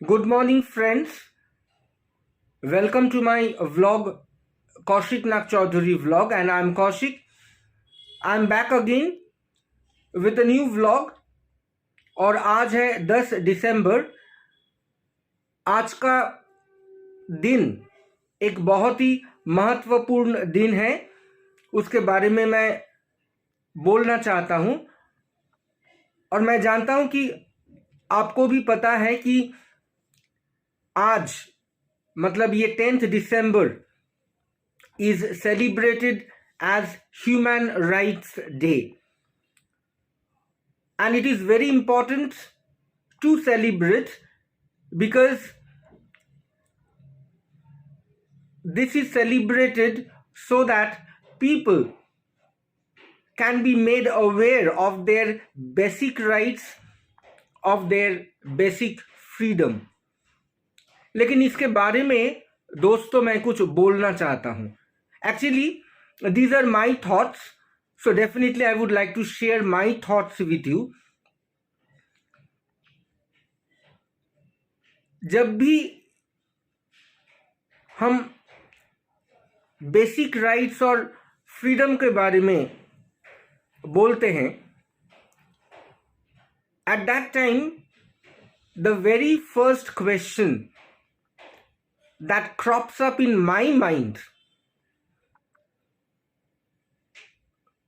Good morning, friends. Welcome to my vlog, Kaushik Nag Chaudhary vlog, and I'm Kaushik. I'm back again with a new vlog. और आज है 10 दिसंबर. आज का दिन एक बहुत ही महत्वपूर्ण दिन है. उसके बारे में मैं बोलना चाहता हूँ. और मैं जानता हूँ कि आपको भी पता है कि आज मतलब ये 10th December is celebrated as Human Rights Day, and it is very important to celebrate because this is celebrated so that people can be made aware of their basic rights, of their basic freedom. लेकिन इसके बारे में दोस्तों मैं कुछ बोलना चाहता हूँ. Actually these are my thoughts, so definitely I would like to share my thoughts with you. जब भी हम बेसिक राइट्स और फ्रीडम के बारे में बोलते हैं, at that time the very first question that crops up in my mind,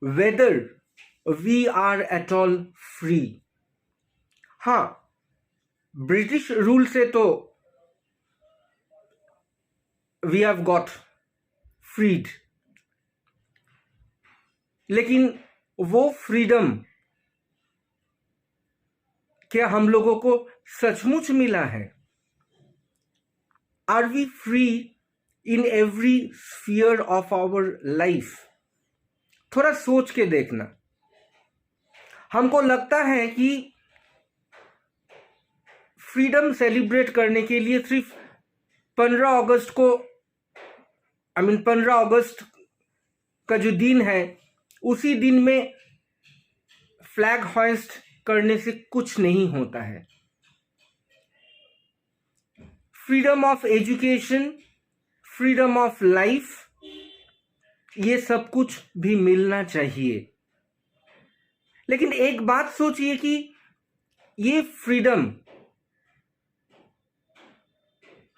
whether we are at all free. हाँ, ब्रिटिश रूल से तो we have got freed, लेकिन वो फ्रीडम क्या हम लोगों को सचमुच मिला है? Are we free in every sphere of our life? थोड़ा सोच के देखना. हमको लगता है कि फ्रीडम सेलिब्रेट करने के लिए सिर्फ 15 अगस्त को 15 अगस्त का जो दिन है उसी दिन में फ्लैग होइस्ट करने से कुछ नहीं होता है. Freedom of education, freedom of life, ये सब कुछ भी मिलना चाहिए. लेकिन एक बात सोचिए कि ये फ्रीडम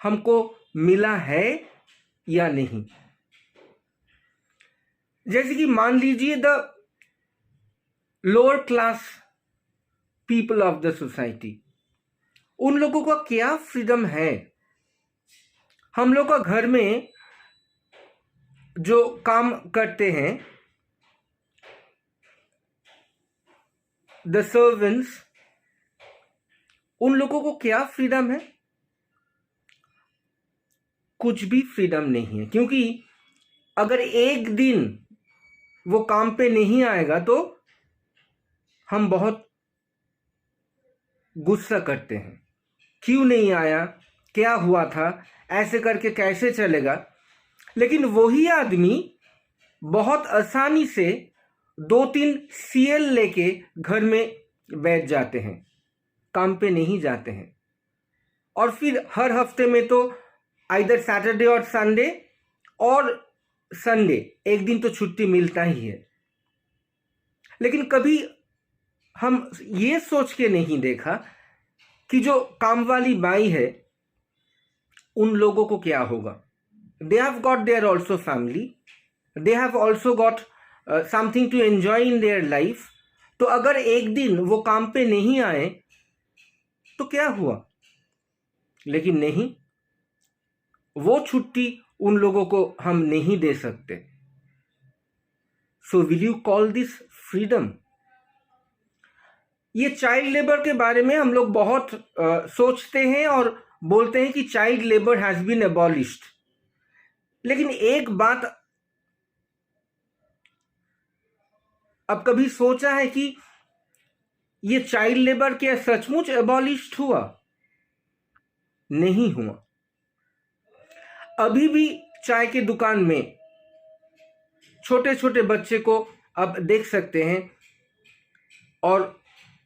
हमको मिला है या नहीं. जैसे कि मान लीजिए the lower class people of the society, उन लोगों का क्या फ्रीडम है? हम लोग का घर में जो काम करते हैं, द सर्वेंट्स, उन लोगों को क्या फ्रीडम है? कुछ भी फ्रीडम नहीं है. क्योंकि अगर एक दिन वो काम पे नहीं आएगा तो हम बहुत गुस्सा करते हैं. क्यों नहीं आया, क्या हुआ था, ऐसे करके कैसे चलेगा. लेकिन वही आदमी बहुत आसानी से 2-3 CL लेके घर में बैठ जाते हैं, काम पे नहीं जाते हैं. और फिर हर हफ्ते में तो आइदर सैटरडे और संडे और संडे एक दिन तो छुट्टी मिलता ही है. लेकिन कभी हम ये सोच के नहीं देखा कि जो काम वाली बाई है उन लोगों को क्या होगा. They have got their also family, they have also got something to enjoy in their life. तो अगर एक दिन वो काम पे नहीं आए तो क्या हुआ? लेकिन नहीं, वो छुट्टी उन लोगों को हम नहीं दे सकते. So will you call this freedom? ये चाइल्ड लेबर के बारे में हम लोग बहुत सोचते हैं और बोलते हैं कि child labour has been abolished. लेकिन एक बात अब कभी सोचा है कि ये चाइल्ड लेबर क्या सचमुच एबॉलिश्ड हुआ? नहीं हुआ. अभी भी चाय के दुकान में छोटे छोटे बच्चे को अब देख सकते हैं और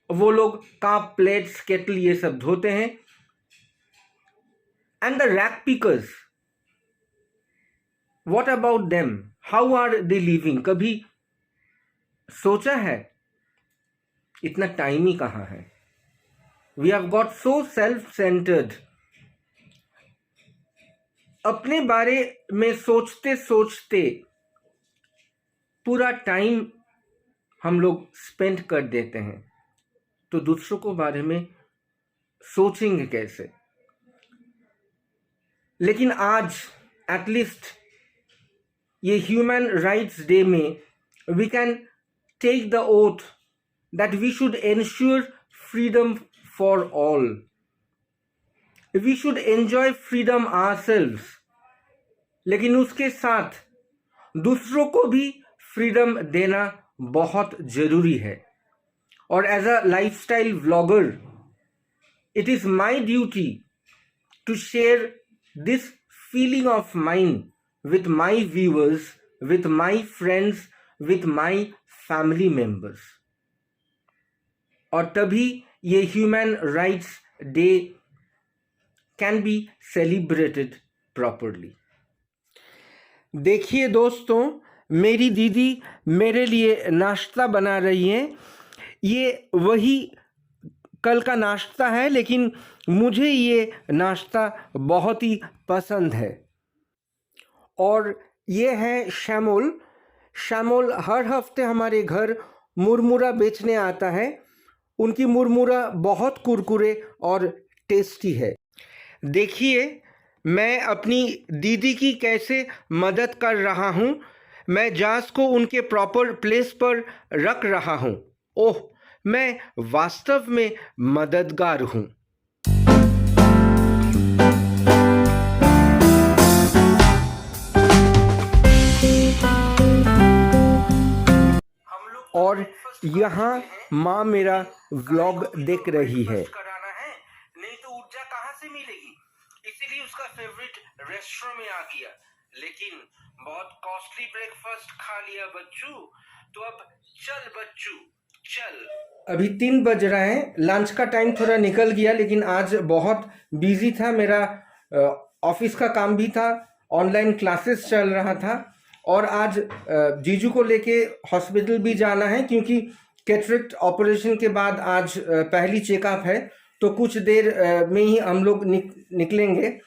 वो लोग कप, प्लेट्स, केटल ये सब धोते हैं. And the rag pickers, what about them? How are they living? कभी सोचा है? इतना टाइम ही कहाँ है? We have got so self-centered. अपने बारे में सोचते सोचते पूरा टाइम हम लोग स्पेंड कर देते हैं, तो दूसरों को बारे में सोचेंगे कैसे? लेकिन आज एटलीस्ट ये ह्यूमन राइट्स डे में we can take the oath that we should ensure freedom for all. We should enjoy freedom ourselves, लेकिन उसके साथ दूसरों को भी फ्रीडम देना बहुत जरूरी है. और as a lifestyle vlogger, it is my duty to share this feeling of mine with my viewers, with my friends, with my family members. और तभी ये human rights day can be celebrated properly. देखिए दोस्तों, मेरी दीदी मेरे लिए नाश्ता बना रही है. ये वही कल का नाश्ता है, लेकिन मुझे ये नाश्ता बहुत ही पसंद है. और ये है शैमुल. शैमुल हर हफ्ते हमारे घर मुरमुरा बेचने आता है. उनकी मुरमुरा बहुत कुरकुरे और टेस्टी है. देखिए मैं अपनी दीदी की कैसे मदद कर रहा हूँ. मैं जास को उनके प्रॉपर प्लेस पर रख रहा हूँ. ओह, मैं वास्तव में मददगार हूँ. और यहाँ माँ मेरा व्लॉग देख रही है. नहीं तो ऊर्जा कहाँ से मिलेगी? इसीलिए उसका फेवरेट रेस्टोरेंट में आ गया. लेकिन बहुत कॉस्टली ब्रेकफास्ट खा लिया बच्चू. तो अब चल बच्चू चल. अभी 3 बज रहा है. लंच का टाइम थोड़ा निकल गया, लेकिन आज बहुत बिजी था. मेरा ऑफिस का काम भी था, ऑनलाइन क्लासेस चल रहा था. और आज जीजू को लेके हॉस्पिटल भी जाना है, क्योंकि कैटरेक्ट ऑपरेशन के बाद आज पहली चेकअप है. तो कुछ देर में ही हम लोग निकलेंगे,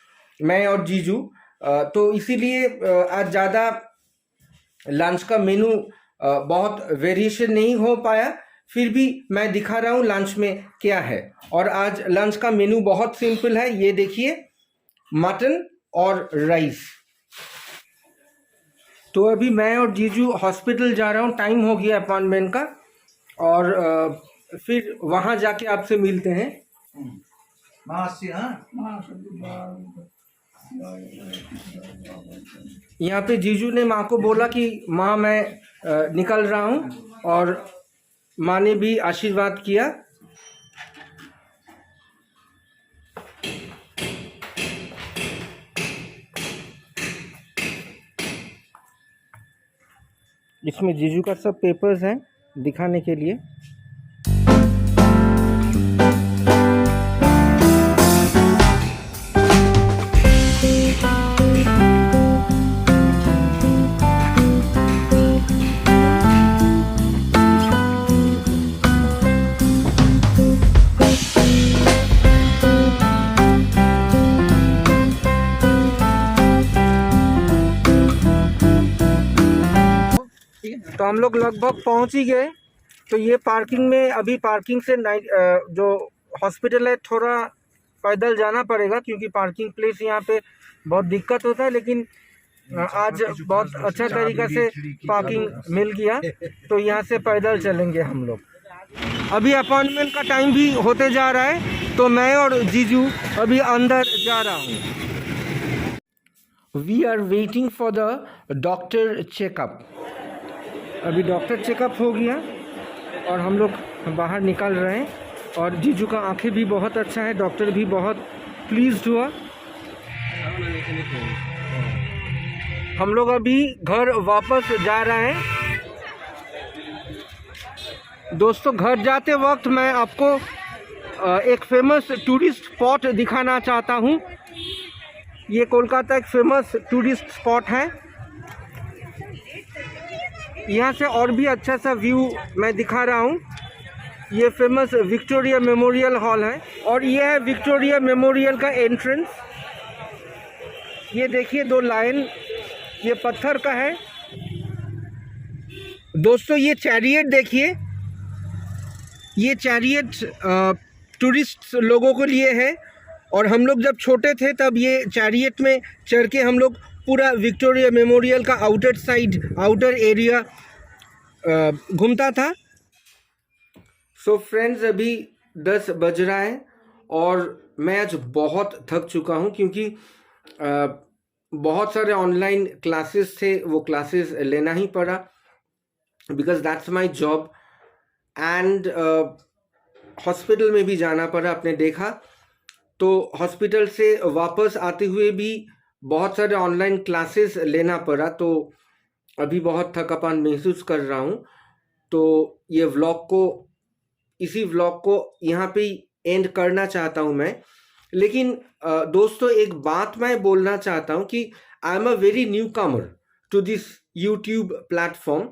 मैं और जीजू. तो इसीलिए आज ज़्यादा लंच का मेनू बहुत वेरिएशन नहीं हो पाया. फिर भी मैं दिखा रहा हूँ लंच में क्या है. और आज लंच का मेनू बहुत सिंपल है. ये देखिए, मटन और राइस. तो अभी मैं और जीजू हॉस्पिटल जा रहा हूँ. टाइम हो गया अपॉइंटमेंट का, और फिर वहाँ जाके आपसे मिलते हैं. यहाँ पे जीजू ने माँ को बोला कि माँ मैं निकल रहा हूँ, और माँ ने भी आशीर्वाद किया. इसमें जीजू का सब पेपर्स हैं दिखाने के लिए. तो हम लोग लगभग पहुंच ही गए. तो ये पार्किंग में, अभी पार्किंग से जो हॉस्पिटल है थोड़ा पैदल जाना पड़ेगा, क्योंकि पार्किंग प्लेस यहाँ पे बहुत दिक्कत होता है. लेकिन आज बहुत अच्छा तरीक़ा से पार्किंग मिल गया, तो यहाँ से पैदल चलेंगे हम लोग. अभी अपॉइंटमेंट का टाइम भी होते जा रहा है, तो मैं और जीजू अभी अंदर जा रहा हूँ. We are waiting for the doctor checkup. अभी डॉक्टर चेकअप हो गया और हम लोग बाहर निकल रहे हैं. और जीजू का आंखें भी बहुत अच्छा है. डॉक्टर भी बहुत प्लीज्ड हुआ. हम लोग अभी घर वापस जा रहे हैं. दोस्तों, घर जाते वक्त मैं आपको एक फेमस टूरिस्ट स्पॉट दिखाना चाहता हूँ. ये कोलकाता एक फेमस टूरिस्ट स्पॉट है। यहाँ से और भी अच्छा सा व्यू मैं दिखा रहा हूँ। ये फेमस विक्टोरिया मेमोरियल हॉल है और ये है विक्टोरिया मेमोरियल का एंट्रेंस। ये देखिए 2 लाइन, ये पत्थर का है। दोस्तों ये चैरियट देखिए, ये चैरियट टूरिस्ट लोगों के लिए है और हम लोग जब छोटे थे तब ये चैरियट में चढ़ के हम लोग पूरा विक्टोरिया मेमोरियल का आउटर एरिया घूमता था। सो फ्रेंड्स, अभी 10 बज रहा है और मैं आज बहुत थक चुका हूँ क्योंकि बहुत सारे ऑनलाइन क्लासेस थे, वो क्लासेस लेना ही पड़ा because that's my job. And hospital में भी जाना पड़ा। आपने देखा तो हॉस्पिटल से वापस आते हुए भी बहुत सारे ऑनलाइन क्लासेस लेना पड़ा, तो अभी बहुत थकापन महसूस कर रहा हूँ। तो ये इसी व्लॉग को यहाँ पे एंड करना चाहता हूँ मैं। लेकिन दोस्तों एक बात मैं बोलना चाहता हूँ कि I am a very newcomer to this YouTube platform.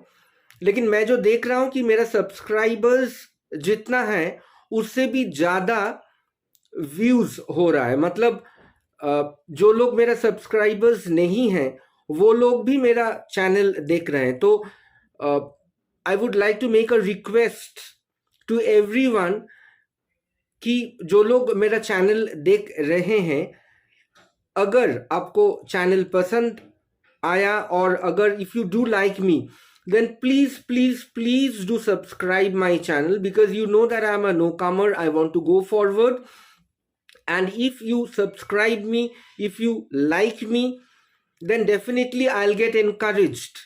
लेकिन मैं जो देख रहा हूँ कि मेरा सब्सक्राइबर्स जितना है उससे भी ज़्यादा व्यूज़ हो रहा है। मतलब जो लोग मेरा सब्सक्राइबर्स नहीं हैं वो लोग भी मेरा चैनल देख रहे हैं। तो I would like to make a request to everyone कि जो लोग मेरा चैनल देख रहे हैं, अगर आपको चैनल पसंद आया और अगर if you do like me, then please do subscribe my channel because you know that I'm a newcomer. I want to go forward, and if you subscribe me, if you like me, then definitely I'll get encouraged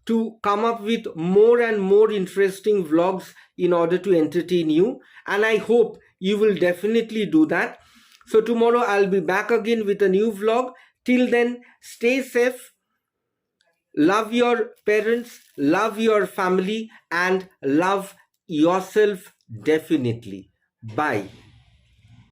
to come up with more and more interesting vlogs in order to entertain you, and I hope you will definitely do that. So tomorrow I'll be back again with a new vlog. Till then, stay safe. Love your parents, love your family, and love yourself definitely. Bye.